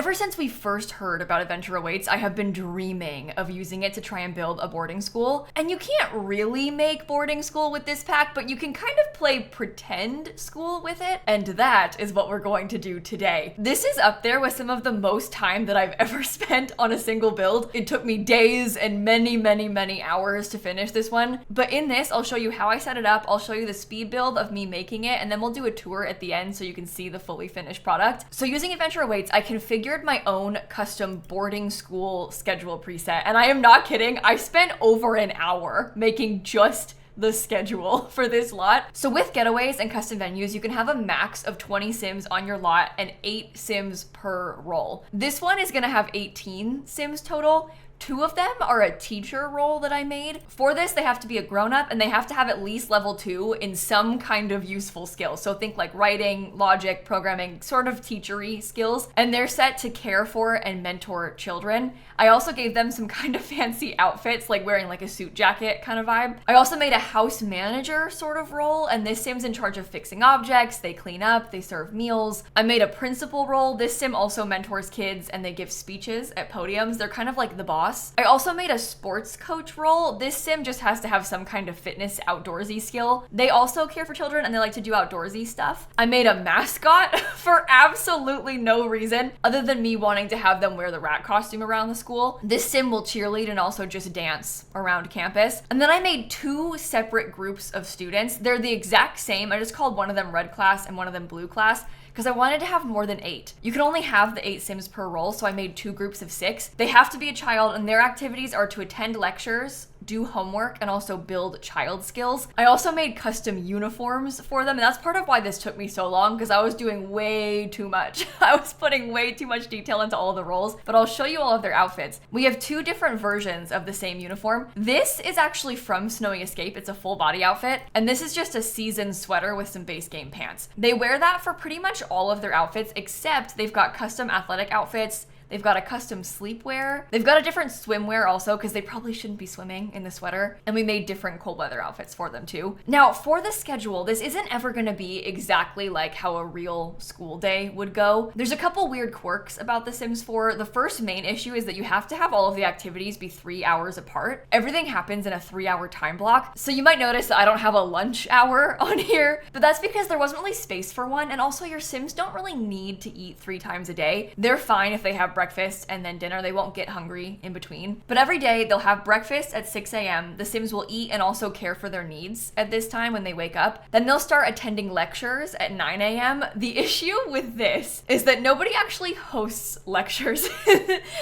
Ever since we first heard about Adventure Awaits, I have been dreaming of using it to try and build a boarding school. And you can't really make boarding school with this pack, but you can kind of play pretend school with it. And that is what we're going to do today. This is up there with some of the most time that I've ever spent on a single build. It took me days and many hours to finish this one. But in this, I'll show you how I set it up. I'll show you the speed build of me making it, and then we'll do a tour at the end so you can see the fully finished product. So using Adventure Awaits, I configured my own custom boarding school schedule preset. And I am not kidding. I spent over an hour making just the schedule for this lot. So with getaways and custom venues, you can have a max of 20 sims on your lot and 8 sims per role. This one is gonna have 18 sims total. 2 of them are a teacher role that I made. For this, they have to be a grown-up and they have to have at least level 2 in some kind of useful skill. So think like writing, logic, programming, sort of teachery skills. And they're set to care for and mentor children. I also gave them some kind of fancy outfits, like wearing like a suit jacket kind of vibe. I also made a house manager sort of role, and this sim's in charge of fixing objects, they clean up, they serve meals. I made a principal role. This sim also mentors kids and they give speeches at podiums. They're kind of like the boss. I also made a sports coach role. This sim just has to have some kind of fitness outdoorsy skill. They also care for children and they like to do outdoorsy stuff. I made a mascot for absolutely no reason other than me wanting to have them wear the rat costume around the school. This sim will cheerlead and also just dance around campus. And then I made 2 separate groups of students. They're the exact same. I just called one of them red class and one of them blue class, because I wanted to have more than 8. You can only have the 8 sims per role, so I made 2 groups of 6. They have to be a child, and their activities are to attend lectures, do homework, and also build child skills. I also made custom uniforms for them, and that's part of why this took me so long, because I was doing way too much. I was putting way too much detail into all the roles, but I'll show you all of their outfits. We have 2 different versions of the same uniform. This is actually from Snowy Escape. It's a full body outfit, and this is just a seasoned sweater with some base game pants. They wear that for pretty much all of their outfits, except they've got custom athletic outfits. They've got a custom sleepwear. They've got a different swimwear also, because they probably shouldn't be swimming in the sweater. And we made different cold weather outfits for them too. Now, for the schedule, this isn't ever gonna be exactly like how a real school day would go. There's a couple weird quirks about The Sims 4. The first main issue is that you have to have all of the activities be 3 hours apart. Everything happens in a 3-hour time block. So you might notice that I don't have a lunch hour on here, but that's because there wasn't really space for one. And also your Sims don't really need to eat 3 times a day. They're fine if they have breakfast and then dinner. They won't get hungry in between. But every day they'll have breakfast at 6 a.m. The Sims will eat and also care for their needs at this time when they wake up. Then they'll start attending lectures at 9 a.m. The issue with this is that nobody actually hosts lectures.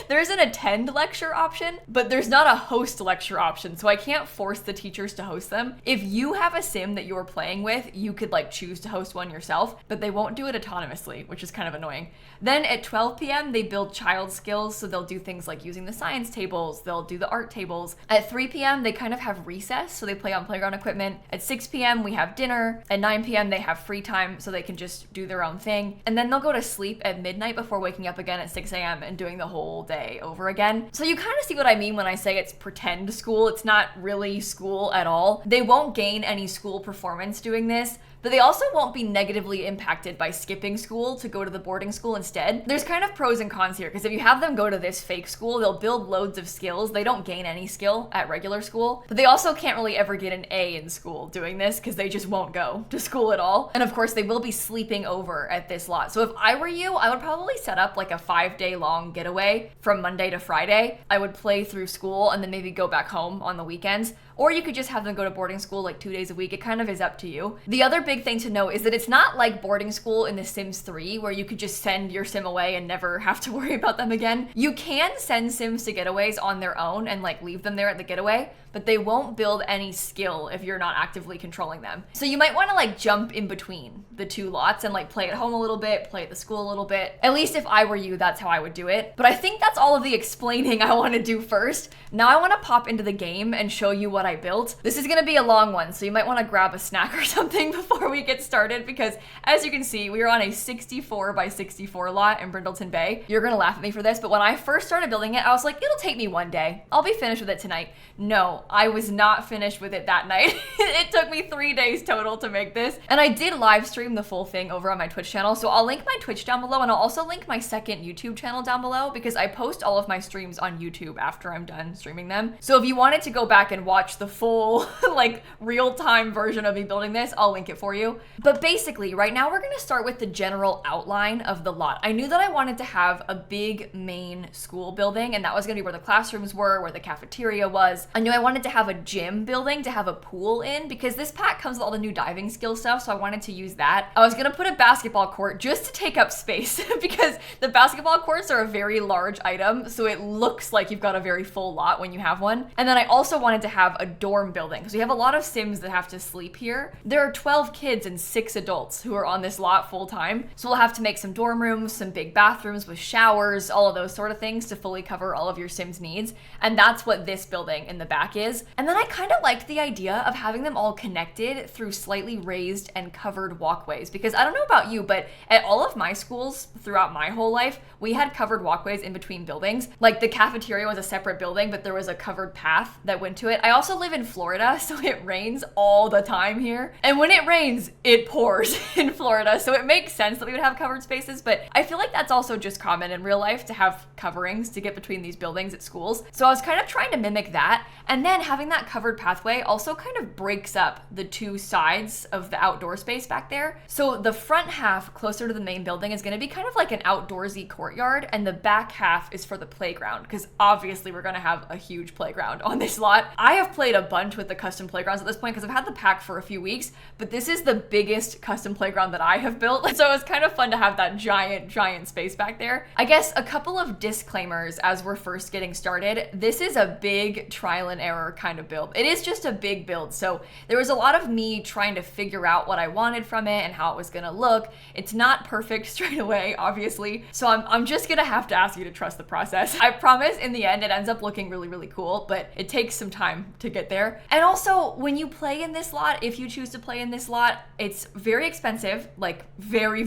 There's an attend lecture option, but there's not a host lecture option. So I can't force the teachers to host them. If you have a Sim that you're playing with, you could like choose to host one yourself, but they won't do it autonomously, which is kind of annoying. Then at 12 p.m. they build child skills, so they'll do things like using the science tables, they'll do the art tables. At 3 p.m. they kind of have recess, so they play on playground equipment. At 6 p.m. we have dinner. At 9 p.m. they have free time, so they can just do their own thing. And then they'll go to sleep at midnight before waking up again at 6 a.m. and doing the whole day over again. So you kind of see what I mean when I say it's pretend school. It's not really school at all. They won't gain any school performance doing this, but they also won't be negatively impacted by skipping school to go to the boarding school instead. There's kind of pros and cons here, because if you have them go to this fake school, they'll build loads of skills. They don't gain any skill at regular school, but they also can't really ever get an A in school doing this because they just won't go to school at all. And of course, they will be sleeping over at this lot. So if I were you, I would probably set up like a 5-day long getaway from Monday to Friday. I would play through school and then maybe go back home on the weekends. Or you could just have them go to boarding school like 2 days a week. It kind of is up to you. The other big thing to know is that it's not like boarding school in The Sims 3 where you could just send your Sim away and never have to worry about them again. You can send Sims to getaways on their own and like leave them there at the getaway, but they won't build any skill if you're not actively controlling them. So you might want to like jump in between the 2 lots and like play at home a little bit, play at the school a little bit. At least if I were you, that's how I would do it. But I think that's all of the explaining I want to do first. Now I want to pop into the game and show you what I built. This is going to be a long one, so you might want to grab a snack or something before we get started, because as you can see, we are on a 64 by 64 lot in Brindleton Bay. You're going to laugh at me for this, but when I first started building it, I was like, it'll take me 1 day. I'll be finished with it tonight. No, no, I was not finished with it that night. It took me 3 days total to make this. And I did live stream the full thing over on my Twitch channel. So I'll link my Twitch down below, and I'll also link my second YouTube channel down below because I post all of my streams on YouTube after I'm done streaming them. So if you wanted to go back and watch the full like real-time version of me building this, I'll link it for you. But basically right now we're gonna start with the general outline of the lot. I knew that I wanted to have a big main school building, and that was gonna be where the classrooms were, where the cafeteria was. I knew I wanted to have a gym building to have a pool in because this pack comes with all the new diving skill stuff, so I wanted to use that. I was gonna put a basketball court just to take up space because the basketball courts are a very large item, so it looks like you've got a very full lot when you have one. And then I also wanted to have a dorm building because we have a lot of Sims that have to sleep here. There are 12 kids and 6 adults who are on this lot full time, so we'll have to make some dorm rooms, some big bathrooms with showers, all of those sort of things to fully cover all of your Sims needs. And that's what this building in the back is. And then I kind of liked the idea of having them all connected through slightly raised and covered walkways, because I don't know about you, but at all of my schools throughout my whole life, we had covered walkways in between buildings. Like the cafeteria was a separate building, but there was a covered path that went to it. I also live in Florida, so it rains all the time here. And when it rains, it pours in Florida. So it makes sense that we would have covered spaces, but I feel like that's also just common in real life to have coverings to get between these buildings at schools. So I was kind of trying to mimic that. And then having that covered pathway also kind of breaks up the two sides of the outdoor space back there. So the front half closer to the main building is going to be kind of like an outdoorsy courtyard, and the back half is for the playground, because obviously we're going to have a huge playground on this lot. I have played a bunch with the custom playgrounds at this point because I've had the pack for a few weeks, but this is the biggest custom playground that I have built. So it was kind of fun to have that giant space back there. I guess a couple of disclaimers as we're first getting started. This is a big trial and error kind of build. It is just a big build. So there was a lot of me trying to figure out what I wanted from it and how it was going to look. It's not perfect straight away, obviously. So I'm just going to have to ask you to trust the process. I promise in the end, it ends up looking really cool, but it takes some time to get there. And also when you play in this lot, if you choose to play in this lot, it's very expensive, like very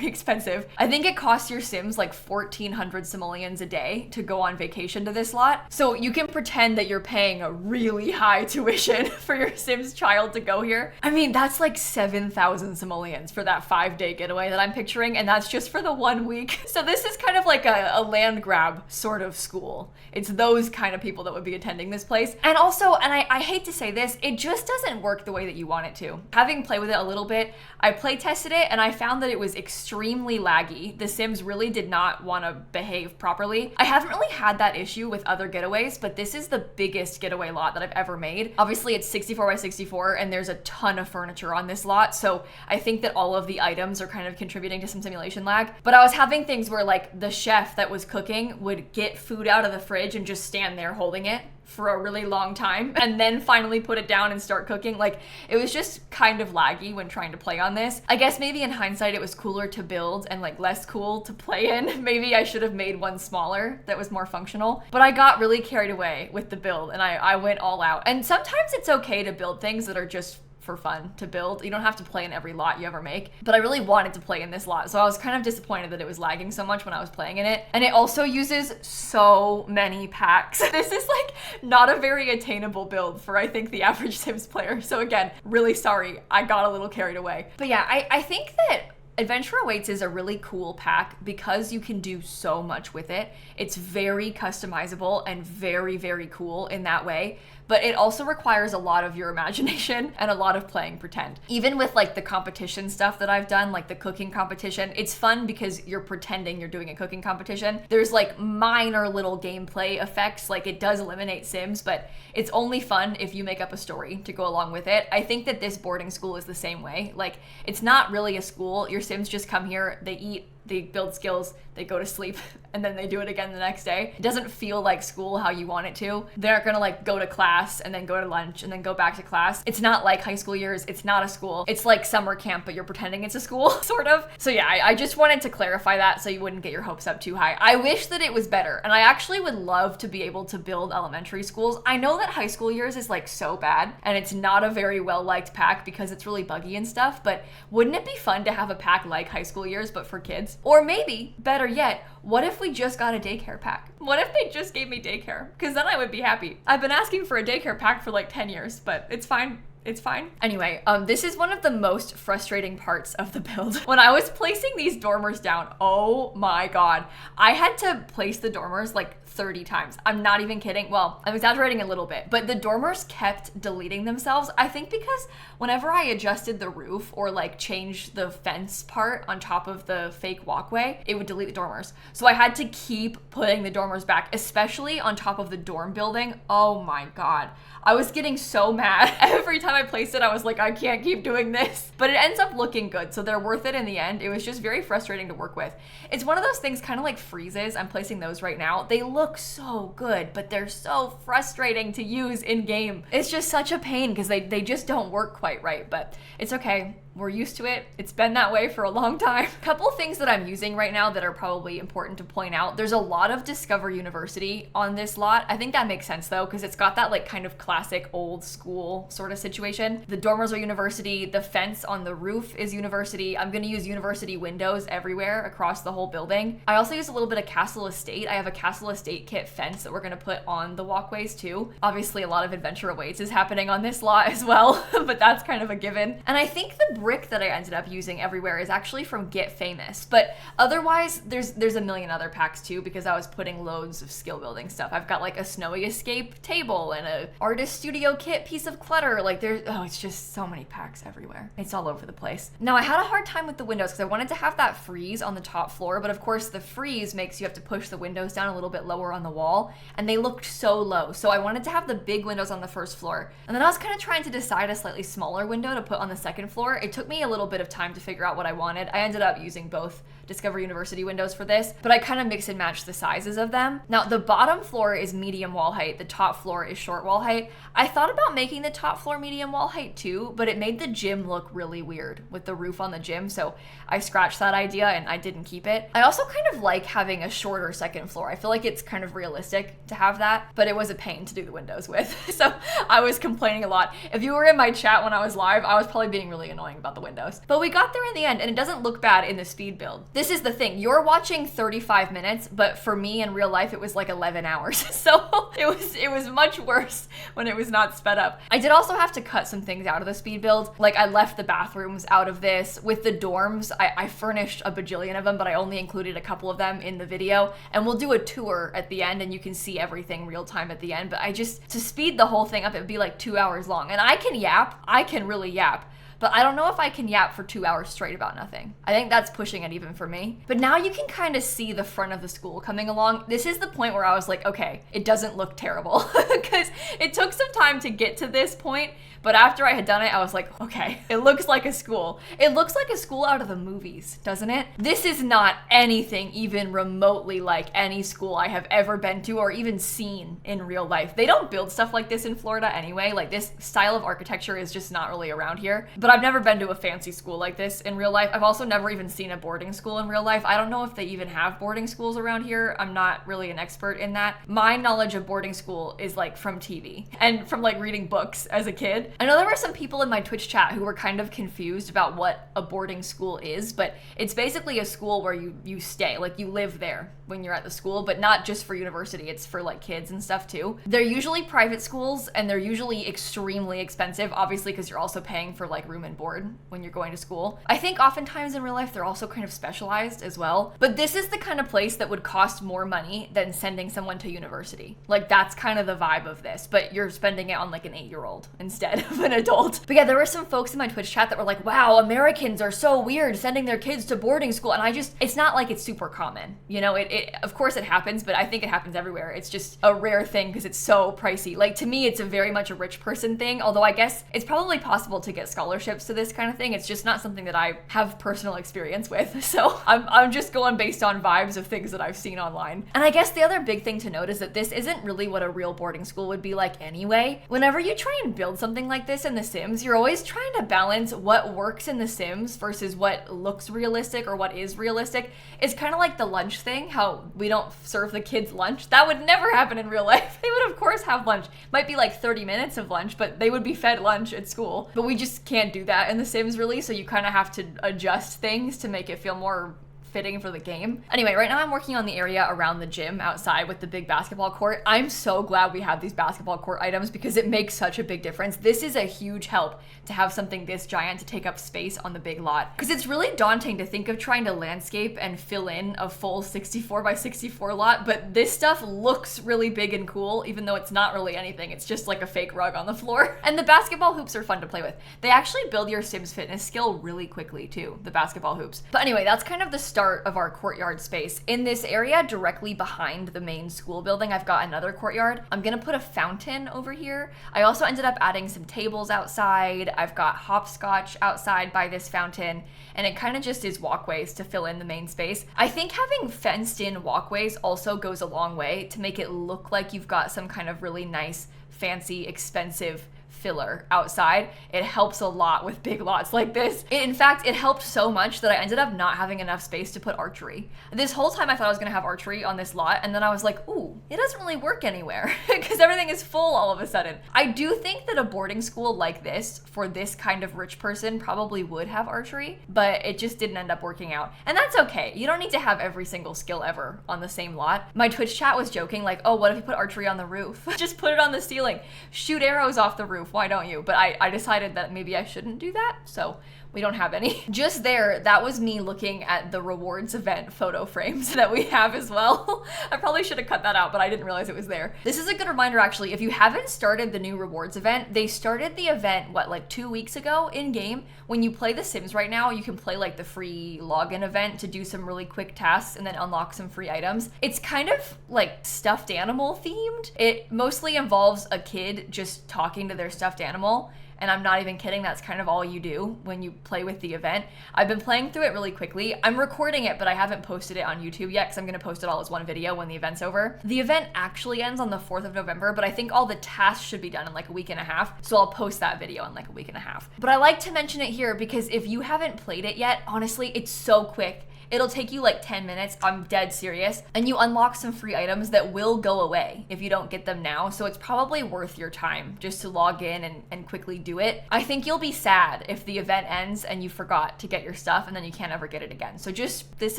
expensive. I think it costs your Sims like 1,400 simoleons a day to go on vacation to this lot. So you can pretend that you're paying a really high tuition for your Sims child to go here. I mean, that's like 7,000 simoleons for that 5-day getaway that I'm picturing, and that's just for the 1 week. So this is kind of like a land grab sort of school. It's those kind of people that would be attending this place. And also, and I hate to say this, it just doesn't work the way that you want it to. Having played with it a little bit, I play tested it and I found that it was extremely laggy. The Sims really did not want to behave properly. I haven't really had that issue with other getaways, but this is the biggest getaway lot that I've ever made. Obviously it's 64 by 64 and there's a ton of furniture on this lot, so I think that all of the items are kind of contributing to some simulation lag. But I was having things where like the chef that was cooking would get food out of the fridge and just stand there holding it for a really long time and then finally put it down and start cooking. Like it was just kind of laggy when trying to play on this. I guess maybe in hindsight it was cooler to build and like less cool to play in. Maybe I should have made one smaller that was more functional, but I got really carried away with the build and I went all out. And sometimes it's okay to build things that are just for fun to build. You don't have to play in every lot you ever make, but I really wanted to play in this lot, so I was kind of disappointed that it was lagging so much when I was playing in it. And it also uses so many packs. This is like not a very attainable build for I think the average Sims player. So again, really sorry, I got a little carried away. But yeah, I think that Adventure Awaits is a really cool pack because you can do so much with it. It's very customizable and very cool in that way, but it also requires a lot of your imagination and a lot of playing pretend. Even with like the competition stuff that I've done, like the cooking competition, it's fun because you're pretending you're doing a cooking competition. There's like minor little gameplay effects, like it does eliminate Sims, but it's only fun if you make up a story to go along with it. I think that this boarding school is the same way. Like it's not really a school. Your Sims just come here, they eat, they build skills, they go to sleep, and then they do it again the next day. It doesn't feel like school how you want it to. They're gonna like go to class and then go to lunch and then go back to class. It's not like high school years. It's not a school. It's like summer camp, but you're pretending it's a school, sort of. So yeah, I just wanted to clarify that so you wouldn't get your hopes up too high. I wish that it was better, and I actually would love to be able to build elementary schools. I know that high school years is like so bad, and it's not a very well-liked pack because it's really buggy and stuff, but wouldn't it be fun to have a pack like high school years, but for kids? Or maybe, better yet, what if we just got a daycare pack? What if they just gave me daycare? Because then I would be happy. I've been asking for a daycare pack for like 10 years, but it's fine. It's fine. Anyway, this is one of the most frustrating parts of the build. When I was placing these dormers down, oh my God, I had to place the dormers like 30 times. I'm not even kidding. Well, I'm exaggerating a little bit, but the dormers kept deleting themselves. I think because whenever I adjusted the roof or like changed the fence part on top of the fake walkway, it would delete the dormers. So I had to keep putting the dormers back, especially on top of the dorm building. Oh my God. I was getting so mad. Every time I placed it, I was like, I can't keep doing this. But it ends up looking good, so they're worth it in the end. It was just very frustrating to work with. It's one of those things kind of like freezes. I'm placing those right now. They look so good, but they're so frustrating to use in game. It's just such a pain because they just don't work quite right, but it's okay. We're used to it. It's been that way for a long time. Couple things that I'm using right now that are probably important to point out. There's a lot of Discover University on this lot. I think that makes sense though, because it's got that like kind of classic old school sort of situation. The dormers are university. The fence on the roof is university. I'm going to use university windows everywhere across the whole building. I also use a little bit of Castle Estate. I have a Castle Estate kit fence that we're going to put on the walkways too. Obviously a lot of Adventure Awaits is happening on this lot as well, but that's kind of a given. And I think the brick that I ended up using everywhere is actually from Get Famous, but otherwise there's a million other packs too, because I was putting loads of skill building stuff. I've got like a Snowy Escape table and a Artist Studio Kit piece of clutter. Like it's just so many packs everywhere. It's all over the place. Now I had a hard time with the windows because I wanted to have that freeze on the top floor, but of course the freeze makes you have to push the windows down a little bit lower on the wall, and they looked so low. So I wanted to have the big windows on the first floor, and then I was kind of trying to decide a slightly smaller window to put on the second floor. It took me a little bit of time to figure out what I wanted. I ended up using both Discover University windows for this, but I kind of mix and match the sizes of them. Now the bottom floor is medium wall height, the top floor is short wall height. I thought about making the top floor medium wall height too, but it made the gym look really weird with the roof on the gym, so I scratched that idea and I didn't keep it. I also kind of like having a shorter second floor. I feel like it's kind of realistic to have that, but it was a pain to do the windows with. So I was complaining a lot. If you were in my chat when I was live, I was probably being really annoying about the windows. But we got there in the end, and it doesn't look bad in the speed build. This is the thing. You're watching 35 minutes, but for me in real life, it was like 11 hours. So it was much worse when it was not sped up. I did also have to cut some things out of the speed build. Like I left the bathrooms out of this. With the dorms, I furnished a bajillion of them, but I only included a couple of them in the video. And we'll do a tour at the end and you can see everything real time at the end. But to speed the whole thing up, it would be like 2 hours long. And I can yap. I can really yap. But I don't know if I can yap for 2 hours straight about nothing. I think that's pushing it even for me. But now you can kind of see the front of the school coming along. This is the point where I was like, okay, it doesn't look terrible because it took some time to get to this point. But after I had done it, I was like, okay, it looks like a school. It looks like a school out of the movies, doesn't it? This is not anything even remotely like any school I have ever been to or even seen in real life. They don't build stuff like this in Florida anyway. Like this style of architecture is just not really around here. But I've never been to a fancy school like this in real life. I've also never even seen a boarding school in real life. I don't know if they even have boarding schools around here. I'm not really an expert in that. My knowledge of boarding school is like from TV and from like reading books as a kid. I know there were some people in my Twitch chat who were kind of confused about what a boarding school is, but it's basically a school where you stay, like you live there when you're at the school, but not just for university, it's for like kids and stuff too. They're usually private schools and they're usually extremely expensive, obviously because you're also paying for like room and board when you're going to school. I think oftentimes in real life they're also kind of specialized as well, but this is the kind of place that would cost more money than sending someone to university. Like that's kind of the vibe of this, but you're spending it on like an 8-year-old instead of an adult. But yeah, there were some folks in my Twitch chat that were like, wow, Americans are so weird sending their kids to boarding school. And it's not like it's super common. You know, it of course it happens, but I think it happens everywhere. It's just a rare thing because it's so pricey. Like to me, it's a very much a rich person thing, although I guess it's probably possible to get scholarships to this kind of thing. It's just not something that I have personal experience with. So I'm just going based on vibes of things that I've seen online. And I guess the other big thing to note is that this isn't really what a real boarding school would be like anyway. Whenever you try and build something like this in The Sims, you're always trying to balance what works in The Sims versus what looks realistic or what is realistic. It's kind of like the lunch thing, how we don't serve the kids lunch. That would never happen in real life. They would of course have lunch. Might be like 30 minutes of lunch, but they would be fed lunch at school. But we just can't do that in The Sims really, so you kind of have to adjust things to make it feel more fitting for the game. Anyway, right now I'm working on the area around the gym outside with the big basketball court. I'm so glad we have these basketball court items because it makes such a big difference. This is a huge help to have something this giant to take up space on the big lot, because it's really daunting to think of trying to landscape and fill in a full 64 by 64 lot, but this stuff looks really big and cool, even though it's not really anything. It's just like a fake rug on the floor. And the basketball hoops are fun to play with. They actually build your Sims fitness skill really quickly too, the basketball hoops. But anyway, that's kind of the start of our courtyard space. In this area directly behind the main school building, I've got another courtyard. I'm gonna put a fountain over here. I also ended up adding some tables outside. I've got hopscotch outside by this fountain, and it kind of just is walkways to fill in the main space. I think having fenced in walkways also goes a long way to make it look like you've got some kind of really nice, fancy, expensive filler outside. It helps a lot with big lots like this. In fact, it helped so much that I ended up not having enough space to put archery. This whole time I thought I was gonna have archery on this lot, and then I was like, ooh, it doesn't really work anywhere because everything is full all of a sudden. I do think that a boarding school like this, for this kind of rich person, probably would have archery, but it just didn't end up working out. And that's okay. You don't need to have every single skill ever on the same lot. My Twitch chat was joking like, oh, what if you put archery on the roof? Just put it on the ceiling. Shoot arrows off the roof. Why don't you? But I decided that maybe I shouldn't do that, so we don't have any. Just there, that was me looking at the rewards event photo frames that we have as well. I probably should have cut that out, but I didn't realize it was there. This is a good reminder actually, if you haven't started the new rewards event, they started the event, what, like 2 weeks ago in game? When you play The Sims right now, you can play like the free login event to do some really quick tasks and then unlock some free items. It's kind of like stuffed animal themed. It mostly involves a kid just talking to their stuffed animal. And I'm not even kidding, that's kind of all you do when you play with the event. I've been playing through it really quickly. I'm recording it, but I haven't posted it on YouTube yet because I'm gonna post it all as one video when the event's over. The event actually ends on the 4th of November, but I think all the tasks should be done in like a week and a half. So I'll post that video in like a week and a half. But I like to mention it here because if you haven't played it yet, honestly, it's so quick. It'll take you like 10 minutes, I'm dead serious, and you unlock some free items that will go away if you don't get them now, so it's probably worth your time just to log in and quickly do it. I think you'll be sad if the event ends and you forgot to get your stuff and then you can't ever get it again. So just, this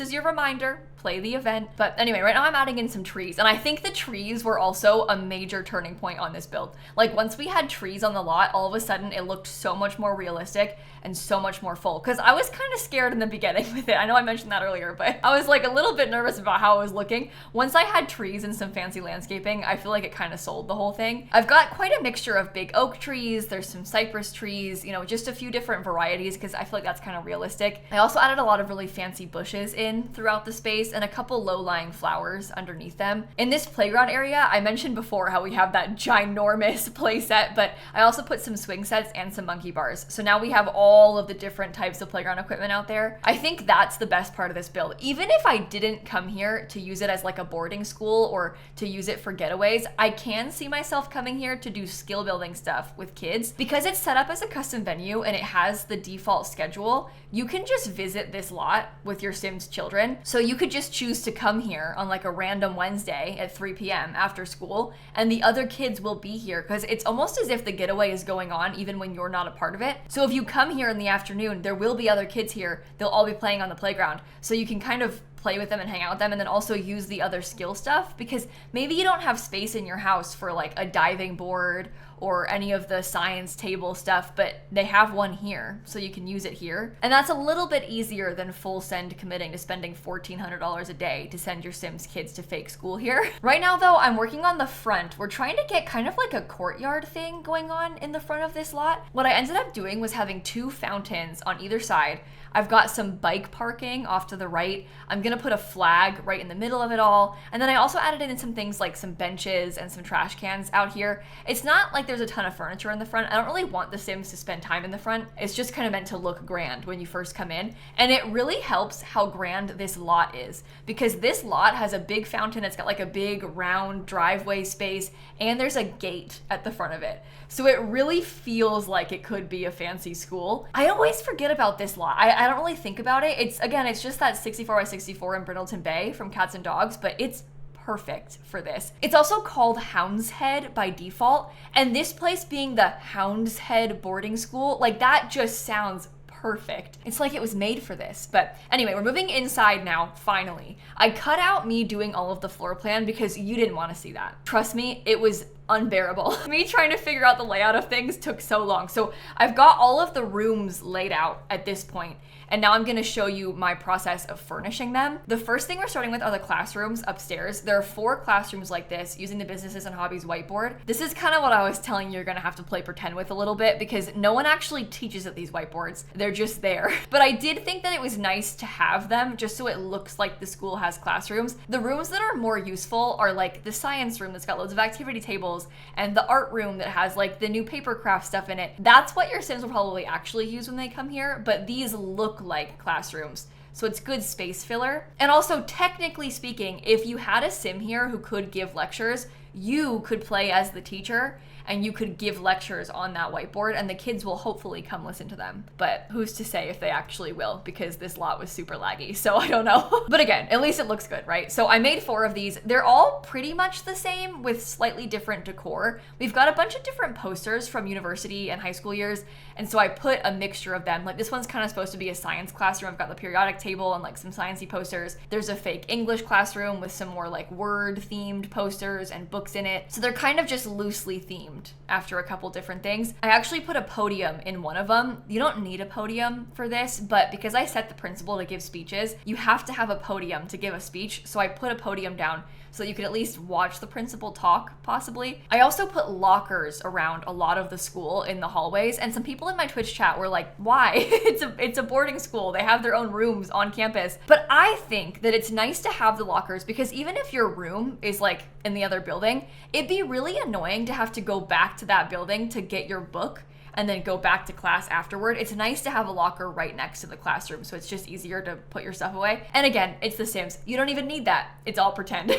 is your reminder, play the event. But anyway, right now I'm adding in some trees, and I think the trees were also a major turning point on this build. Like once we had trees on the lot, all of a sudden it looked so much more realistic and so much more full, because I was kind of scared in the beginning with it. I know I mentioned that earlier, but I was like a little bit nervous about how it was looking. Once I had trees and some fancy landscaping, I feel like it kind of sold the whole thing. I've got quite a mixture of big oak trees, there's some cypress trees, you know, just a few different varieties because I feel like that's kind of realistic. I also added a lot of really fancy bushes in throughout the space and a couple low-lying flowers underneath them. In this playground area, I mentioned before how we have that ginormous play set, but I also put some swing sets and some monkey bars. So now we have all of the different types of playground equipment out there. I think that's the best part of this build. Even if I didn't come here to use it as like a boarding school or to use it for getaways, I can see myself coming here to do skill building stuff with kids. Because it's set up as a custom venue and it has the default schedule, you can just visit this lot with your Sims children. So you could just choose to come here on like a random Wednesday at 3 p.m. after school, and the other kids will be here because it's almost as if the getaway is going on even when you're not a part of it. So if you come here in the afternoon, there will be other kids here. They'll all be playing on the playground. So you can kind of play with them and hang out with them, and then also use the other skill stuff, because maybe you don't have space in your house for like a diving board or any of the science table stuff, but they have one here, so you can use it here. And that's a little bit easier than full send committing to spending $1,400 a day to send your Sims kids to fake school here. Right now though, I'm working on the front. We're trying to get kind of like a courtyard thing going on in the front of this lot. What I ended up doing was having 2 fountains on either side. I've got some bike parking off to the right. I'm gonna put a flag right in the middle of it all. And then I also added in some things like some benches and some trash cans out here. It's not like there's a ton of furniture in the front. I don't really want the Sims to spend time in the front. It's just kind of meant to look grand when you first come in. And it really helps how grand this lot is, because this lot has a big fountain. It's got like a big round driveway space, and there's a gate at the front of it. So it really feels like it could be a fancy school. I always forget about this lot. I don't really think about it. It's just that 64 by 64 in Brindleton Bay from Cats and Dogs, but it's perfect for this. It's also called Hound's Head by default, and this place being the Hound's Head boarding school, like that just sounds perfect. It's like it was made for this. But anyway, we're moving inside now, finally. I cut out me doing all of the floor plan because you didn't want to see that. Trust me, it was unbearable. Me trying to figure out the layout of things took so long. So I've got all of the rooms laid out at this point, and now I'm gonna show you my process of furnishing them. The first thing we're starting with are the classrooms upstairs. There are 4 classrooms like this using the businesses and hobbies whiteboard. This is kind of what I was telling you you're gonna have to play pretend with a little bit because no one actually teaches at these whiteboards. They're just there. But I did think that it was nice to have them just so it looks like the school has classrooms. The rooms that are more useful are like the science room that's got loads of activity tables and the art room that has like the new paper craft stuff in it. That's what your Sims will probably actually use when they come here, but these look like classrooms. So it's good space filler. And also, technically speaking, if you had a Sim here who could give lectures, you could play as the teacher and you could give lectures on that whiteboard and the kids will hopefully come listen to them. But who's to say if they actually will, because this lot was super laggy, so I don't know. But again, at least it looks good, right? So I made 4 of these. They're all pretty much the same with slightly different decor. We've got a bunch of different posters from university and high school years, and so I put a mixture of them. Like this one's kind of supposed to be a science classroom. I've got the periodic table and like some sciencey posters. There's a fake English classroom with some more like word themed posters and books in it. So they're kind of just loosely themed after a couple different things. I actually put a podium in one of them. You don't need a podium for this, but because I set the principal to give speeches, you have to have a podium to give a speech. So I put a podium down so that you could at least watch the principal talk, possibly. I also put lockers around a lot of the school in the hallways, and some people in my Twitch chat were like, why? It's a boarding school. They have their own rooms on campus. But I think that it's nice to have the lockers because even if your room is like in the other building, it'd be really annoying to have to go back to that building to get your book and then go back to class afterward. It's nice to have a locker right next to the classroom, so it's just easier to put your stuff away. And again, it's The Sims. You don't even need that. It's all pretend.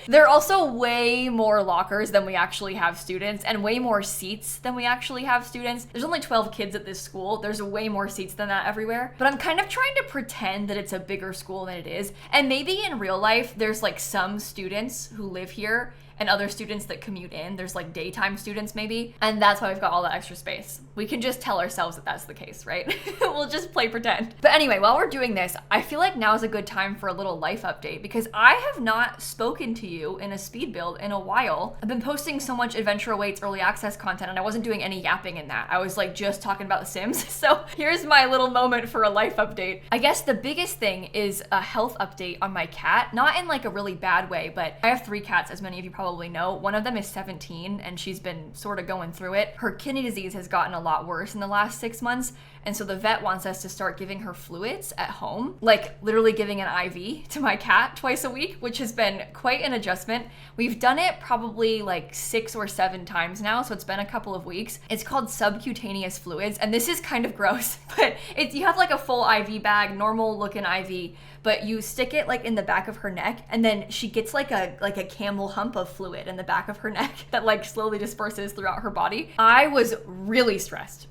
There are also way more lockers than we actually have students and way more seats than we actually have students. There's only 12 kids at this school. There's way more seats than that everywhere. But I'm kind of trying to pretend that it's a bigger school than it is. And maybe in real life, there's like some students who live here and other students that commute in. There's like daytime students maybe, and that's why we've got all that extra space. We can just tell ourselves that that's the case, right? We'll just play pretend. But anyway, while we're doing this, I feel like now is a good time for a little life update because I have not spoken to you in a speed build in a while. I've been posting so much Adventure Awaits early access content and I wasn't doing any yapping in that. I was like just talking about The Sims. So here's my little moment for a life update. I guess the biggest thing is a health update on my cat, not in like a really bad way, but I have 3 cats, as many of you probably know. One of them is 17 and she's been sort of going through it. Her kidney disease has gotten a lot worse in the last 6 months. And so the vet wants us to start giving her fluids at home, like literally giving an IV to my cat twice a week, which has been quite an adjustment. We've done it probably like 6 or 7 times now, so it's been a couple of weeks. It's called subcutaneous fluids, and this is kind of gross, but you have like a full IV bag, normal looking IV, but you stick it like in the back of her neck, and then she gets like a camel hump of fluid in the back of her neck that like slowly disperses throughout her body. I was really stressed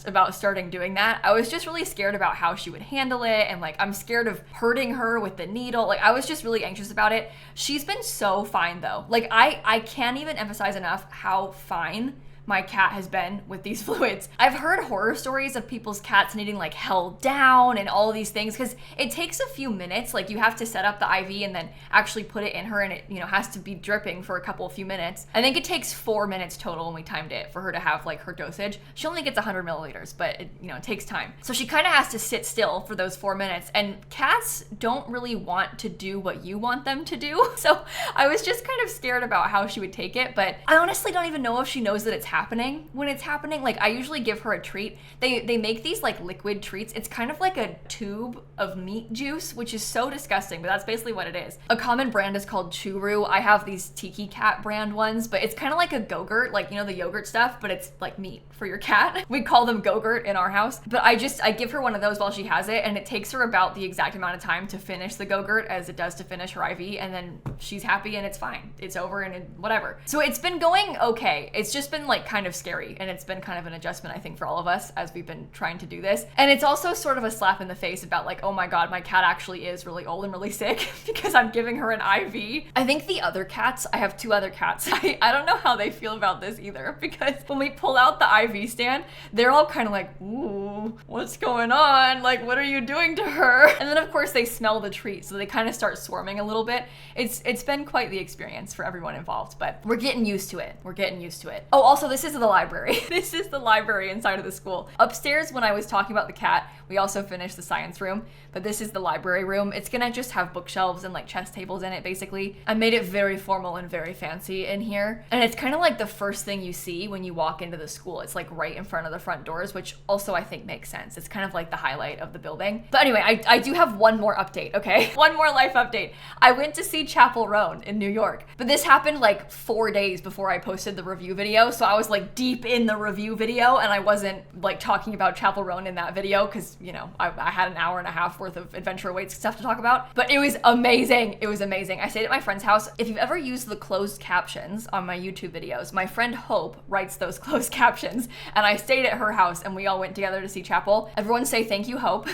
about starting doing that. I was just really scared about how she would handle it, and like I'm scared of hurting her with the needle. Like I was just really anxious about it. She's been so fine though. Like I can't even emphasize enough how fine my cat has been with these fluids. I've heard horror stories of people's cats needing like held down and all of these things because it takes a few minutes. Like you have to set up the IV and then actually put it in her, and it has to be dripping for a few minutes. I think it takes 4 minutes total when we timed it for her to have like her dosage. She only gets 100 milliliters, but it takes time. So she kind of has to sit still for those 4 minutes, and cats don't really want to do what you want them to do. So I was just kind of scared about how she would take it, but I honestly don't even know if she knows that it's happening when it's happening. Like I usually give her a treat. They make these like liquid treats. It's kind of like a tube of meat juice, which is so disgusting, but that's basically what it is. A common brand is called Churu. I have these Tiki Cat brand ones, but it's kind of like a Go-Gurt, like the yogurt stuff, but it's like meat for your cat. We call them Go-Gurt in our house. But I give her one of those while she has it, and it takes her about the exact amount of time to finish the Go-Gurt as it does to finish her IV, and then she's happy and it's fine. It's over and whatever. So it's been going okay. It's just been like kind of scary, and it's been kind of an adjustment I think for all of us as we've been trying to do this. And it's also sort of a slap in the face about like, oh my god, my cat actually is really old and really sick because I'm giving her an IV. I think the other cats, I have 2 other cats, I don't know how they feel about this either, because when we pull out the IV stand, they're all kind of like, ooh, what's going on? Like, what are you doing to her? And then of course they smell the treat, so they kind of start swarming a little bit. It's been quite the experience for everyone involved, but we're getting used to it. We're getting used to it. Oh, also this is the library. This is the library inside of the school. Upstairs, when I was talking about the cat, we also finished the science room, but this is the library room. It's gonna just have bookshelves and like chess tables in it, basically. I made it very formal and very fancy in here. And it's kind of like the first thing you see when you walk into the school. It's like right in front of the front doors, which also I think makes sense. It's kind of like the highlight of the building. But anyway, I do have one more update, okay? One more life update. I went to see Chapel Roan in New York, but this happened like 4 days before I posted the review video. So I was like deep in the review video and I wasn't like talking about Chapel Roan in that video because, you know, I had an hour and a half worth of Adventure Awaits stuff to talk about, but it was amazing. It was amazing. I stayed at my friend's house. If you've ever used the closed captions on my YouTube videos, my friend Hope writes those closed captions, and I stayed at her house and we all went together to see Chapel. Everyone say thank you, Hope.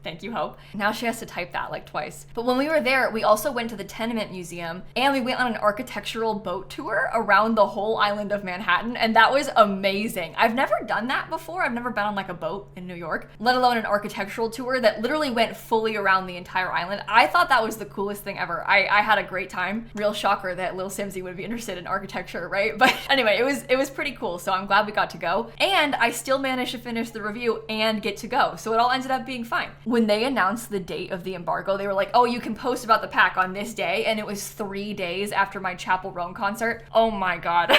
Thank you, Hope. Now she has to type that like twice. But when we were there, we also went to the Tenement Museum and we went on an architectural boat tour around the whole island of Manhattan, and that was amazing. I've never done that before. I've never been on like a boat in New York, let alone an architectural tour that literally went fully around the entire island. I thought that was the coolest thing ever. I had a great time. Real shocker that lilsimsie would be interested in architecture, right? But anyway, it was pretty cool, so I'm glad we got to go. And I still managed to finish the review and get to go, so it all ended up being fine. When they announced the date of the embargo, they were like, oh, you can post about the pack on this day, and it was 3 days after my Chapel Roan concert. Oh my god.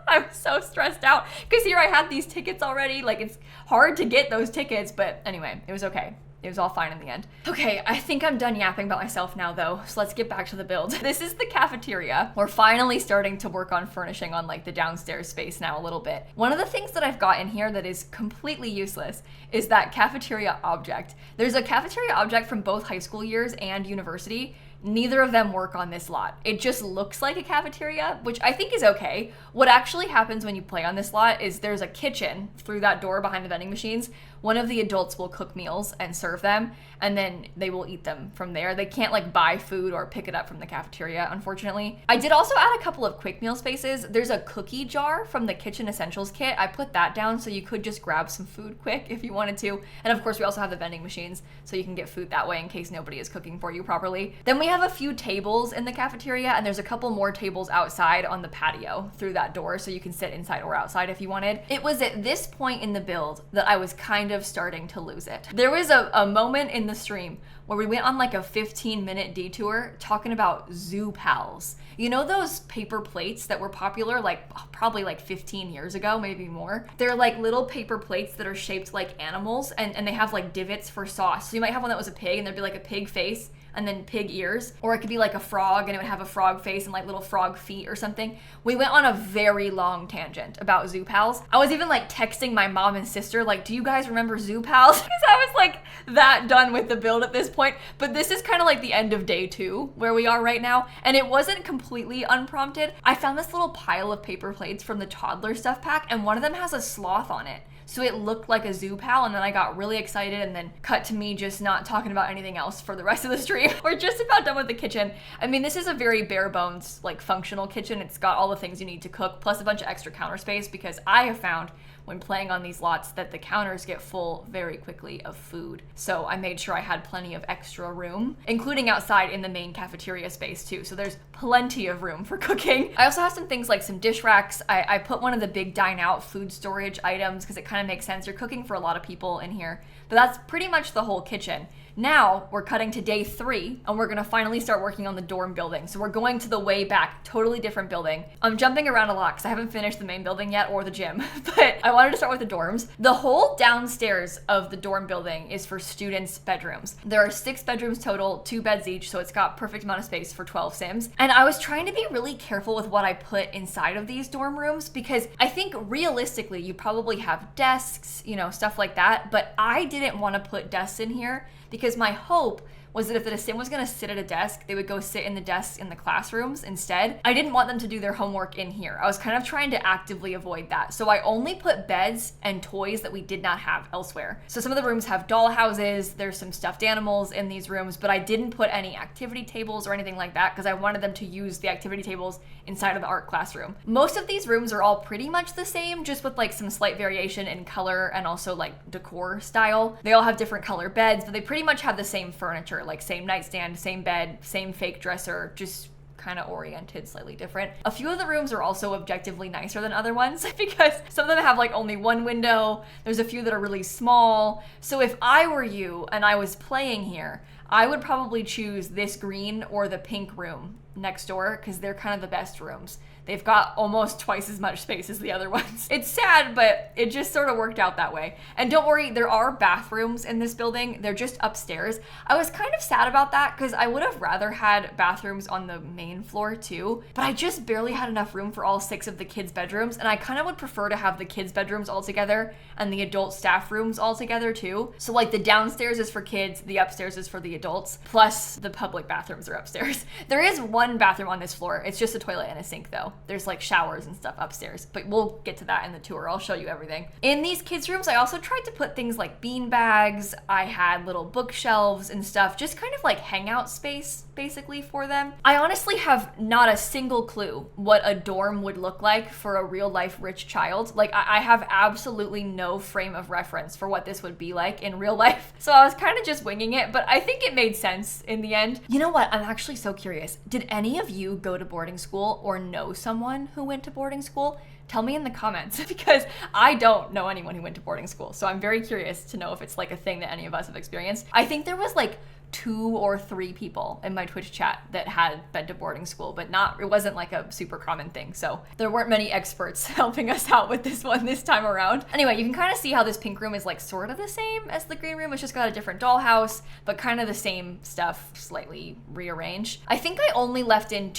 I'm so stressed out because here I had these tickets already. Like, it's hard to get those tickets, but anyway, it was okay. It was all fine in the end. Okay, I think I'm done yapping about myself now though, so let's get back to the build. This is the cafeteria. We're finally starting to work on furnishing on like the downstairs space now a little bit. One of the things that I've got in here that is completely useless is that cafeteria object. There's a cafeteria object from both high school years and university. Neither of them work on this lot. It just looks like a cafeteria, which I think is okay. What actually happens when you play on this lot is there's a kitchen through that door behind the vending machines. One of the adults will cook meals and serve them, and then they will eat them from there. They can't like buy food or pick it up from the cafeteria, unfortunately. I did also add a couple of quick meal spaces. There's a cookie jar from the kitchen essentials kit. I put that down so you could just grab some food quick if you wanted to. And of course we also have the vending machines so you can get food that way in case nobody is cooking for you properly. Then we have a few tables in the cafeteria, and there's a couple more tables outside on the patio through that door so you can sit inside or outside if you wanted. It was at this point in the build that I was kind of starting to lose it. There was a moment in the stream where we went on like a 15-minute detour talking about zoo pals. You know those paper plates that were popular like probably like 15 years ago, maybe more? They're like little paper plates that are shaped like animals, and they have like divots for sauce. So you might have one that was a pig and there'd be like a pig face and then pig ears, or it could be like a frog and it would have a frog face and like little frog feet or something. We went on a very long tangent about zoo pals. I was even like texting my mom and sister like, do you guys remember zoo pals? Because I was like that done with the build at this point. But this is kind of like the end of day 2 where we are right now, and it wasn't completely unprompted. I found this little pile of paper plates from the toddler stuff pack, and one of them has a sloth on it. So it looked like a zoo pal, and then I got really excited, and then cut to me just not talking about anything else for the rest of the stream. We're just about done with the kitchen. I mean, this is a very bare bones, like functional kitchen. It's got all the things you need to cook, plus a bunch of extra counter space, because I have found when playing on these lots that the counters get full very quickly of food. So I made sure I had plenty of extra room, including outside in the main cafeteria space too. So there's plenty of room for cooking. I also have some things like some dish racks. I put one of the big dine out food storage items because it kind of makes sense. You're cooking for a lot of people in here, but that's pretty much the whole kitchen. Now we're cutting to day 3 and we're gonna finally start working on the dorm building. So we're going to the way back, totally different building. I'm jumping around a lot because I haven't finished the main building yet or the gym, but I wanted to start with the dorms. The whole downstairs of the dorm building is for students' bedrooms. There are 6 bedrooms total, 2 beds each, so it's got perfect amount of space for 12 Sims. And I was trying to be really careful with what I put inside of these dorm rooms because I think realistically you probably have desks, you know, stuff like that, but I didn't want to put desks in here because my hope was that if the sim was gonna sit at a desk, they would go sit in the desks in the classrooms instead. I didn't want them to do their homework in here. I was kind of trying to actively avoid that. So I only put beds and toys that we did not have elsewhere. So some of the rooms have doll houses, there's some stuffed animals in these rooms, but I didn't put any activity tables or anything like that because I wanted them to use the activity tables inside of the art classroom. Most of these rooms are all pretty much the same, just with like some slight variation in color and also like decor style. They all have different color beds, but they pretty much have the same furniture, like same nightstand, same bed, same fake dresser, just kind of oriented slightly different. A few of the rooms are also objectively nicer than other ones because some of them have like only one window. There's a few that are really small. So if I were you and I was playing here, I would probably choose this green or the pink room next door because they're kind of the best rooms. They've got almost twice as much space as the other ones. It's sad, but it just sort of worked out that way. And don't worry, there are bathrooms in this building. They're just upstairs. I was kind of sad about that because I would have rather had bathrooms on the main floor too, but I just barely had enough room for all 6 of the kids' bedrooms, and I kind of would prefer to have the kids' bedrooms all together and the adult staff rooms all together too. So like the downstairs is for kids, the upstairs is for the adults, plus the public bathrooms are upstairs. There is one bathroom on this floor. It's just a toilet and a sink though. There's like showers and stuff upstairs, but we'll get to that in the tour. I'll show you everything. In these kids' rooms, I also tried to put things like bean bags. I had little bookshelves and stuff, just kind of like hangout space basically for them. I honestly have not a single clue what a dorm would look like for a real life rich child. Like I have absolutely no frame of reference for what this would be like in real life. So I was kind of just winging it, but I think it made sense in the end. You know what? I'm actually so curious. Did any of you go to boarding school or know someone who went to boarding school? Tell me in the comments because I don't know anyone who went to boarding school. So I'm very curious to know if it's like a thing that any of us have experienced. I think there was like 2 or 3 people in my Twitch chat that had been to boarding school, but it wasn't like a super common thing. So there weren't many experts helping us out with this one this time around. Anyway, you can kind of see how this pink room is like sort of the same as the green room. It's just got a different dollhouse, but kind of the same stuff, slightly rearranged. I think I only left in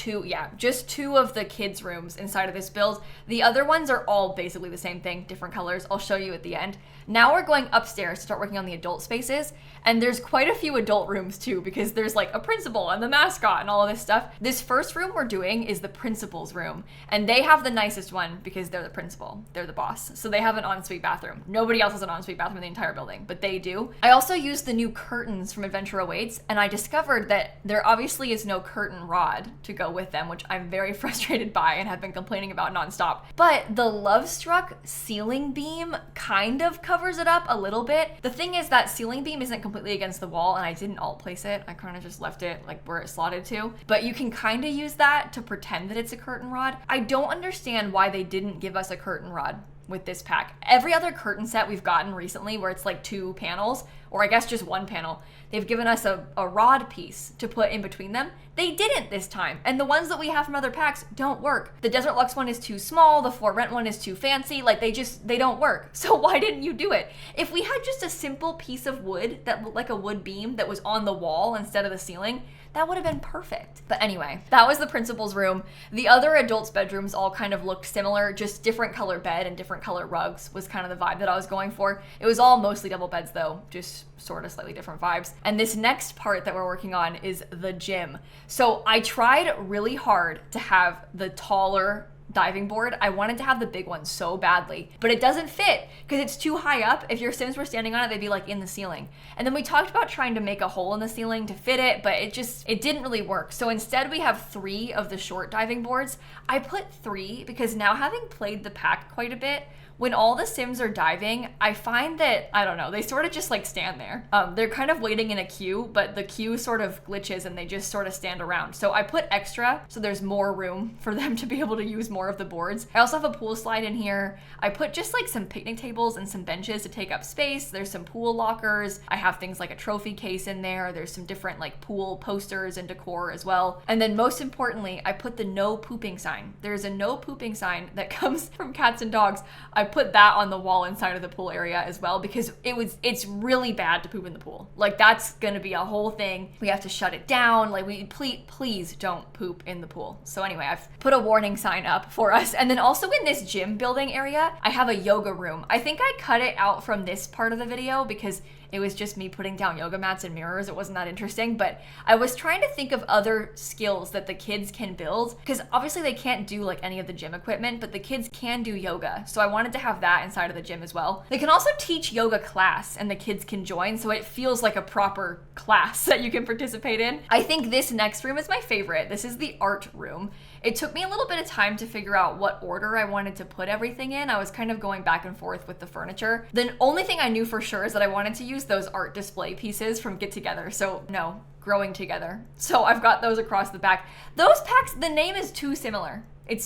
just 2 of the kids' rooms inside of this build. The other ones are all basically the same thing, different colors. I'll show you at the end. Now we're going upstairs to start working on the adult spaces, and there's quite a few adult rooms too because there's like a principal and the mascot and all of this stuff. This first room we're doing is the principal's room, and they have the nicest one because they're the principal, they're the boss. So they have an ensuite bathroom. Nobody else has an ensuite bathroom in the entire building, but they do. I also used the new curtains from Adventure Awaits, and I discovered that there obviously is no curtain rod to go with them, which I'm very frustrated by and have been complaining about nonstop. But the Love Struck ceiling beam kind of covers it up a little bit. The thing is that ceiling beam isn't completely against the wall, and I didn't alt place it. I kind of just left it like where it slotted to, but you can kind of use that to pretend that it's a curtain rod. I don't understand why they didn't give us a curtain rod with this pack. Every other curtain set we've gotten recently where it's like 2 panels, or I guess just 1 panel, they've given us a rod piece to put in between them. They didn't this time, and the ones that we have from other packs don't work. The Desert Luxe one is too small, the For Rent one is too fancy, like they don't work. So why didn't you do it? If we had just a simple piece of wood that looked like a wood beam that was on the wall instead of the ceiling, that would have been perfect. But anyway, that was the principal's room. The other adults' bedrooms all kind of looked similar, just different color bed and different color rugs was kind of the vibe that I was going for. It was all mostly double beds though, just sort of slightly different vibes. And this next part that we're working on is the gym. So I tried really hard to have the taller diving board. I wanted to have the big one so badly, but it doesn't fit because it's too high up. If your Sims were standing on it, they'd be like in the ceiling. And then we talked about trying to make a hole in the ceiling to fit it, but it didn't really work. So instead we have 3 of the short diving boards. I put 3 because now, having played the pack quite a bit, when all the Sims are diving, I find that, I don't know, they sort of just like stand there. They're kind of waiting in a queue, but the queue sort of glitches and they just sort of stand around. So I put extra so there's more room for them to be able to use more of the boards. I also have a pool slide in here. I put just like some picnic tables and some benches to take up space. There's some pool lockers. I have things like a trophy case in there. There's some different like pool posters and decor as well. And then most importantly, I put the no pooping sign. There's a no pooping sign that comes from Cats and Dogs. I put that on the wall inside of the pool area as well because it's really bad to poop in the pool. Like that's gonna be a whole thing. We have to shut it down. Like please don't poop in the pool. So anyway, I've put a warning sign up for us. And then also in this gym building area, I have a yoga room. I think I cut it out from this part of the video because It was just me putting down yoga mats and mirrors. It wasn't that interesting, but I was trying to think of other skills that the kids can build, because obviously they can't do like any of the gym equipment, but the kids can do yoga. So I wanted to have that inside of the gym as well. They can also teach yoga class and the kids can join, so it feels like a proper class that you can participate in. I think this next room is my favorite. This is the art room. It took me a little bit of time to figure out what order I wanted to put everything in. I was kind of going back and forth with the furniture. The only thing I knew for sure is that I wanted to use those art display pieces from Get Together. So no, Growing Together. So I've got those across the back. Those packs, the name is too similar. It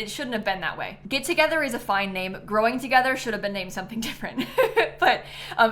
shouldn't have been that way. Get Together is a fine name. Growing Together should have been named something different. But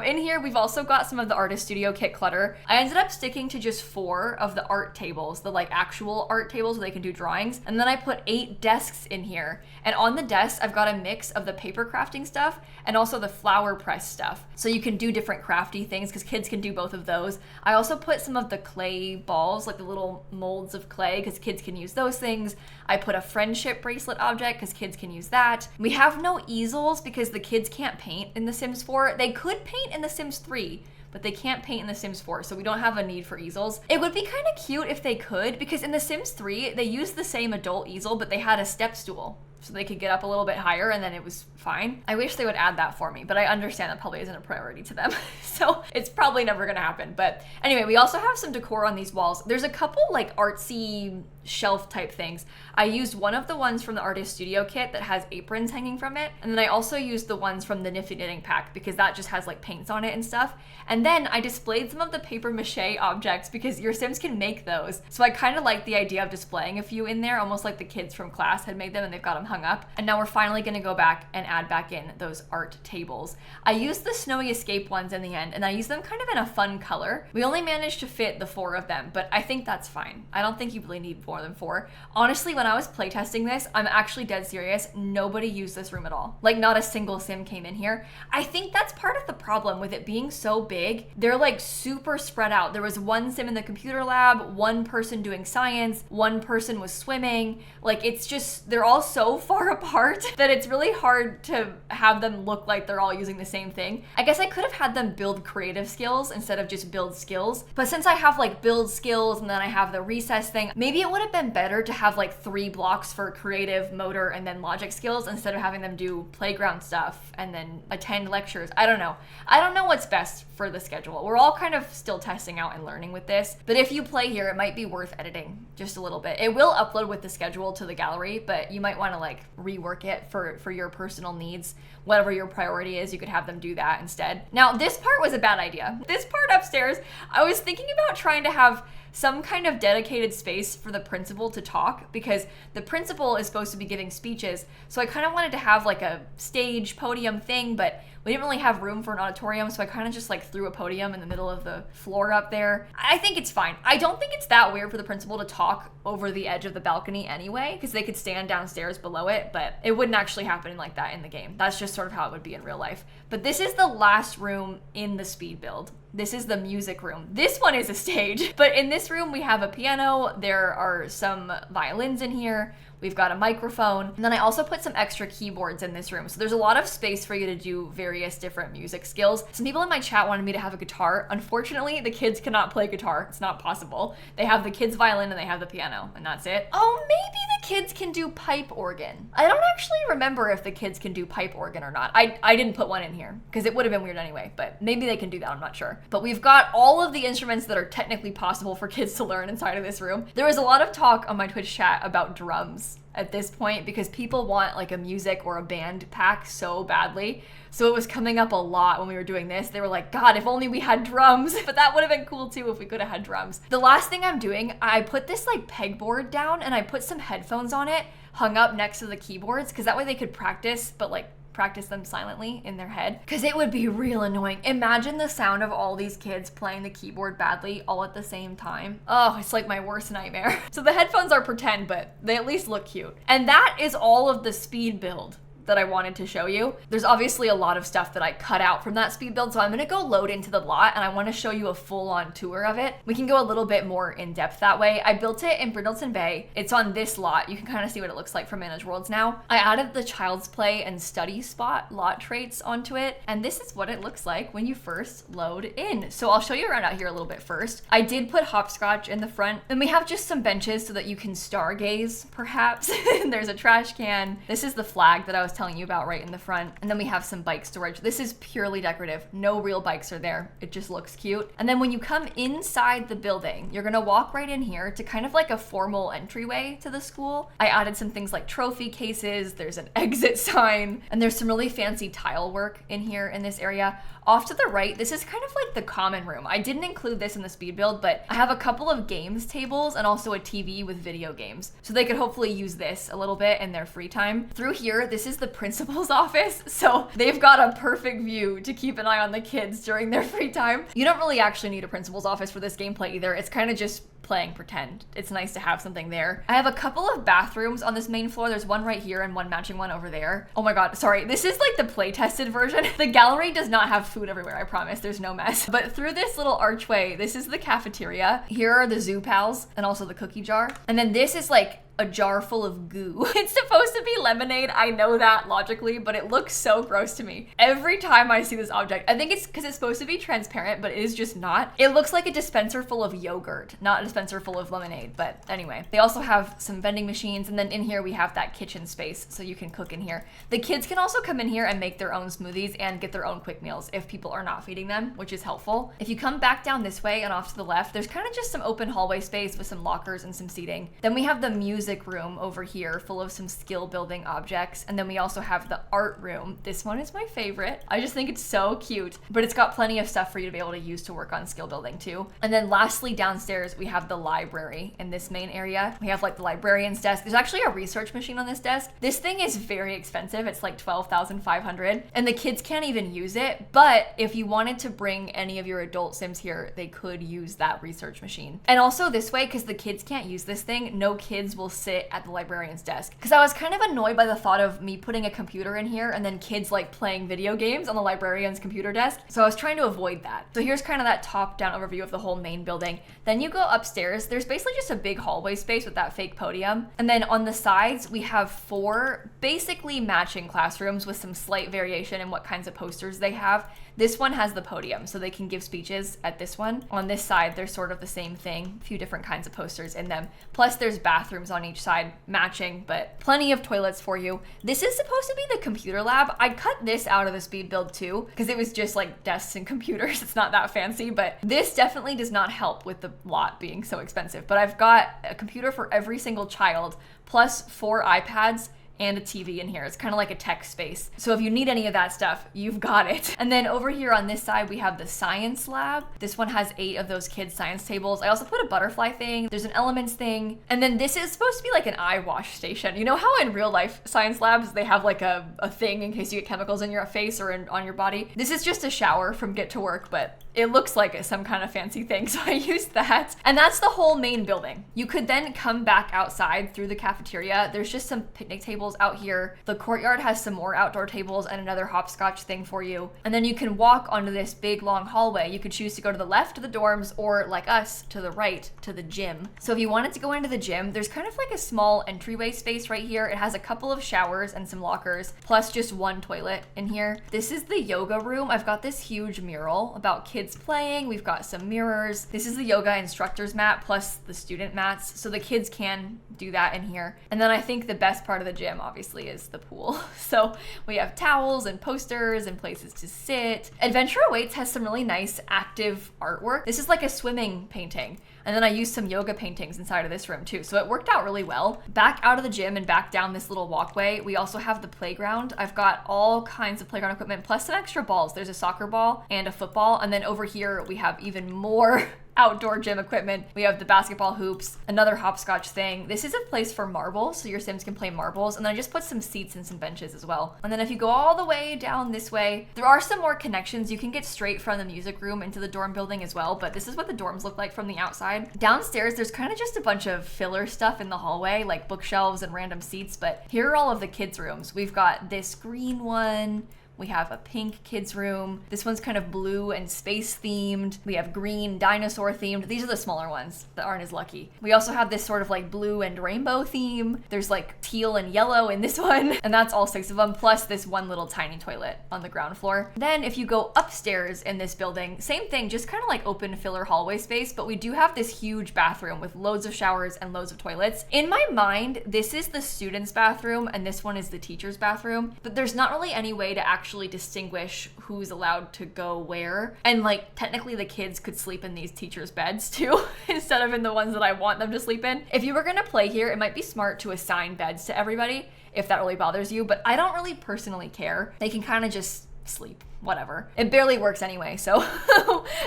in here, we've also got some of the artist studio kit clutter. I ended up sticking to just 4 of the art tables, the like actual art tables where they can do drawings. And then I put 8 desks in here. And on the desks, I've got a mix of the paper crafting stuff and also the flower press stuff. So you can do different crafty things because kids can do both of those. I also put some of the clay balls, like the little molds of clay, because kids can use those things. I put a friendship bracelet object because kids can use that. We have no easels because the kids can't paint in The Sims 4. They could paint in The Sims 3, but they can't paint in The Sims 4, so we don't have a need for easels. It would be kind of cute if they could, because in The Sims 3, they used the same adult easel, but they had a step stool, so they could get up a little bit higher and then it was fine. I wish they would add that for me, but I understand that probably isn't a priority to them. So it's probably never gonna happen. But anyway, we also have some decor on these walls. There's a couple like artsy shelf type things. I used one of the ones from the artist studio kit that has aprons hanging from it. And then I also used the ones from the Nifty Knitting pack because that just has like paints on it and stuff. And then I displayed some of the paper mache objects because your Sims can make those. So I kind of like the idea of displaying a few in there, almost like the kids from class had made them and they've got them hung up. And now we're finally gonna go back and add back in those art tables. I used the Snowy Escape ones in the end and I used them kind of in a fun color. We only managed to fit the 4 of them, but I think that's fine. I don't think you really need more than 4. Honestly, when I was playtesting this, I'm actually dead serious. Nobody used this room at all. Like not a single Sim came in here. I think that's part of the problem with it being so big. They're like super spread out. There was 1 Sim in the computer lab, 1 person doing science, 1 person was swimming. Like it's just, they're all so far apart that it's really hard to have them look like they're all using the same thing. I guess I could have had them build creative skills instead of just build skills. But since I have like build skills and then I have the recess thing, maybe it would have been better to have like 3 blocks for creative, motor, and then logic skills instead of having them do playground stuff and then attend lectures. I don't know. I don't know what's best for the schedule. We're all kind of still testing out and learning with this. But if you play here, it might be worth editing just a little bit. It will upload with the schedule to the gallery, but you might want to like rework it for your personal needs. Whatever your priority is, you could have them do that instead. Now, this part was a bad idea. This part upstairs, I was thinking about trying to have some kind of dedicated space for the principal to talk because the principal is supposed to be giving speeches. So I kind of wanted to have like a stage podium thing, but we didn't really have room for an auditorium. So I kind of just like threw a podium in the middle of the floor up there. I think it's fine. I don't think it's that weird for the principal to talk over the edge of the balcony anyway, because they could stand downstairs below it, but it wouldn't actually happen like that in the game. That's just sort of how it would be in real life. But this is the last room in the speed build. This is the music room. This one is a stage, but in this room we have a piano. There are some violins in here. We've got a microphone. And then I also put some extra keyboards in this room. So there's a lot of space for you to do various different music skills. Some people in my chat wanted me to have a guitar. Unfortunately, the kids cannot play guitar. It's not possible. They have the kids' violin and they have the piano, and that's it. Oh, maybe the kids can do pipe organ. I don't actually remember if the kids can do pipe organ or not. I didn't put one in here because it would have been weird anyway, but maybe they can do that, I'm not sure. But we've got all of the instruments that are technically possible for kids to learn inside of this room. There was a lot of talk on my Twitch chat about drums at this point because people want like a music or a band pack so badly. So it was coming up a lot when we were doing this. They were like, God, if only we had drums. But that would have been cool too if we could have had drums. The last thing I'm doing, I put this like pegboard down and I put some headphones on it, hung up next to the keyboards, because that way they could practice, but like practice them silently in their head, because it would be real annoying. Imagine the sound of all these kids playing the keyboard badly all at the same time. Oh, it's like my worst nightmare. So the headphones are pretend, but they at least look cute. And that is all of the speed build. that I wanted to show you. There's obviously a lot of stuff that I cut out from that speed build, so I'm gonna go load into the lot and I wanna show you a full-on tour of it. We can go a little bit more in depth that way. I built it in Brindleton Bay. It's on this lot. You can kind of see what it looks like from Manage Worlds now. I added the Child's Play and Study Spot lot traits onto it, and this is what it looks like when you first load in. So I'll show you around out here a little bit first. I did put hopscotch in the front, and we have just some benches so that you can stargaze, perhaps. There's a trash can. This is the flag that I was telling you about right in the front. And then we have some bike storage. This is purely decorative. No real bikes are there. It just looks cute. And then when you come inside the building, you're gonna walk right in here to kind of like a formal entryway to the school. I added some things like trophy cases. There's an exit sign, and there's some really fancy tile work in here in this area. Off to the right, this is kind of like the common room. I didn't include this in the speed build, but I have a couple of games tables and also a TV with video games. So they could hopefully use this a little bit in their free time. Through here, this is the principal's office. So they've got a perfect view to keep an eye on the kids during their free time. You don't really actually need a principal's office for this gameplay either. It's kind of just playing pretend. It's nice to have something there. I have a couple of bathrooms on this main floor. There's one right here and one matching one over there. Oh my god, sorry. This is like the play tested version. The gallery does not have food everywhere, I promise. There's no mess. But through this little archway, this is the cafeteria. Here are the zoo pals and also the cookie jar. And then this is like a jar full of goo. It's supposed to be lemonade. I know that logically, but it looks so gross to me. Every time I see this object, I think it's because it's supposed to be transparent, but it is just not. It looks like a dispenser full of yogurt, not a dispenser full of lemonade. But anyway, they also have some vending machines. And then in here, we have that kitchen space so you can cook in here. The kids can also come in here and make their own smoothies and get their own quick meals if people are not feeding them, which is helpful. If you come back down this way and off to the left, there's kind of just some open hallway space with some lockers and some seating. Then we have the music room over here full of some skill building objects. And then we also have the art room. This one is my favorite. I just think it's so cute, but it's got plenty of stuff for you to be able to use to work on skill building too. And then lastly, downstairs, we have the library in this main area. We have like the librarian's desk. There's actually a research machine on this desk. This thing is very expensive. It's like $12,500 and the kids can't even use it. But if you wanted to bring any of your adult Sims here, they could use that research machine. And also this way, because the kids can't use this thing, no kids will sit at the librarian's desk. Because I was kind of annoyed by the thought of me putting a computer in here and then kids like playing video games on the librarian's computer desk. So I was trying to avoid that. So here's kind of that top-down overview of the whole main building. Then you go upstairs. There's basically just a big hallway space with that fake podium. And then on the sides, we have 4 basically matching classrooms with some slight variation in what kinds of posters they have. This one has the podium, so they can give speeches at this one. On this side, they're sort of the same thing, a few different kinds of posters in them. Plus there's bathrooms on each side, matching, but plenty of toilets for you. This is supposed to be the computer lab. I cut this out of the speed build too, because it was just like desks and computers. It's not that fancy, but this definitely does not help with the lot being so expensive. But I've got a computer for every single child, plus 4 iPads, and a TV in here. It's kind of like a tech space. So if you need any of that stuff, you've got it. And then over here on this side, we have the science lab. This one has 8 of those kids' science tables. I also put a butterfly thing. There's an elements thing. And then this is supposed to be like an eye wash station. You know how in real life science labs, they have like a thing in case you get chemicals in your face or on your body? This is just a shower from Get to Work, but it looks like some kind of fancy thing, so I used that. And that's the whole main building. You could then come back outside through the cafeteria. There's just some picnic tables out here. The courtyard has some more outdoor tables and another hopscotch thing for you. And then you can walk onto this big long hallway. You could choose to go to the left to the dorms or like us to the right to the gym. So if you wanted to go into the gym, there's kind of like a small entryway space right here. It has a couple of showers and some lockers, plus just one toilet in here. This is the yoga room. I've got this huge mural about kids playing. We've got some mirrors. This is the yoga instructor's mat plus the student mats, so the kids can do that in here. And then I think the best part of the gym obviously is the pool. So we have towels and posters and places to sit. Adventure Awaits has some really nice active artwork. This is like a swimming painting. And then I used some yoga paintings inside of this room too. So it worked out really well. Back out of the gym and back down this little walkway, we also have the playground. I've got all kinds of playground equipment plus some extra balls. There's a soccer ball and a football. And then over here, we have even more outdoor gym equipment. We have the basketball hoops, another hopscotch thing. This is a place for marbles, so your Sims can play marbles. And then I just put some seats and some benches as well. And then if you go all the way down this way, there are some more connections. You can get straight from the music room into the dorm building as well, but this is what the dorms look like from the outside. Downstairs, there's kind of just a bunch of filler stuff in the hallway, like bookshelves and random seats, but here are all of the kids' rooms. We've got this green one. We have a pink kids room. This one's kind of blue and space themed. We have green dinosaur themed. These are the smaller ones that aren't as lucky. We also have this sort of like blue and rainbow theme. There's like teal and yellow in this one, and that's all 6 of them, plus this one little tiny toilet on the ground floor. Then if you go upstairs in this building, same thing, just kind of like open filler hallway space, but we do have this huge bathroom with loads of showers and loads of toilets. In my mind, this is the students' bathroom and this one is the teacher's bathroom, but there's not really any way to actually distinguish who's allowed to go where. And like technically the kids could sleep in these teachers' beds too, instead of in the ones that I want them to sleep in. If you were gonna play here, it might be smart to assign beds to everybody if that really bothers you, but I don't really personally care. They can kind of just sleep, whatever. It barely works anyway, so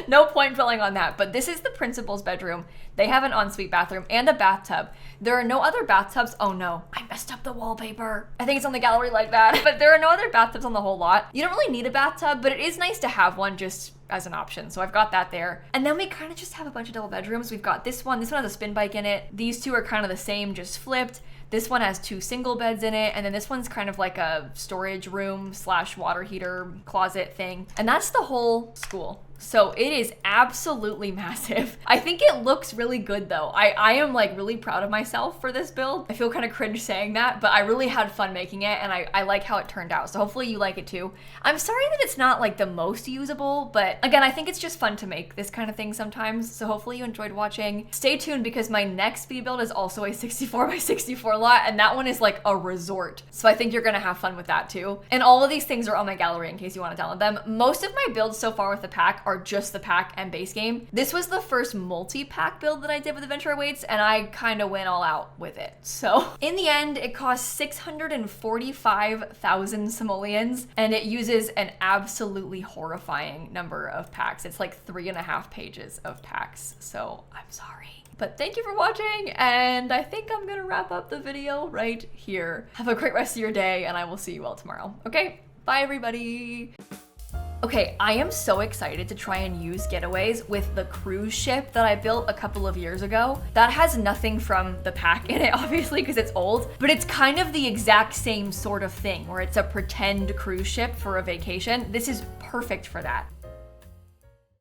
no point dwelling on that. But this is the principal's bedroom. They have an ensuite bathroom and a bathtub. There are no other bathtubs. Oh no, I messed up the wallpaper. I think it's on the gallery like that. But there are no other bathtubs on the whole lot. You don't really need a bathtub, but it is nice to have one just as an option. So I've got that there. And then we kind of just have a bunch of double bedrooms. We've got this one has a spin bike in it. These two are kind of the same, just flipped. This one has 2 single beds in it, and then this one's kind of like a storage room / water heater closet thing. And that's the whole school. So it is absolutely massive. I think it looks really good though. I am like really proud of myself for this build. I feel kind of cringe saying that, but I really had fun making it and I like how it turned out. So hopefully you like it too. I'm sorry that it's not like the most usable, but again, I think it's just fun to make this kind of thing sometimes. So hopefully you enjoyed watching. Stay tuned because my next speed build is also a 64 by 64 lot, and that one is like a resort. So I think you're gonna have fun with that too. And all of these things are on my gallery in case you want to download them. Most of my builds so far with the pack are just the pack and base game. This was the first multi-pack build that I did with Adventure Awaits, and I kind of went all out with it. So in the end, it cost 645,000 simoleons, and it uses an absolutely horrifying number of packs. It's like 3.5 pages of packs. So I'm sorry. But thank you for watching, and I think I'm gonna wrap up the video right here. Have a great rest of your day, and I will see you all tomorrow. Okay, bye everybody. Okay, I am so excited to try and use getaways with the cruise ship that I built a couple of years ago. That has nothing from the pack in it, obviously, because it's old, but it's kind of the exact same sort of thing where it's a pretend cruise ship for a vacation. This is perfect for that.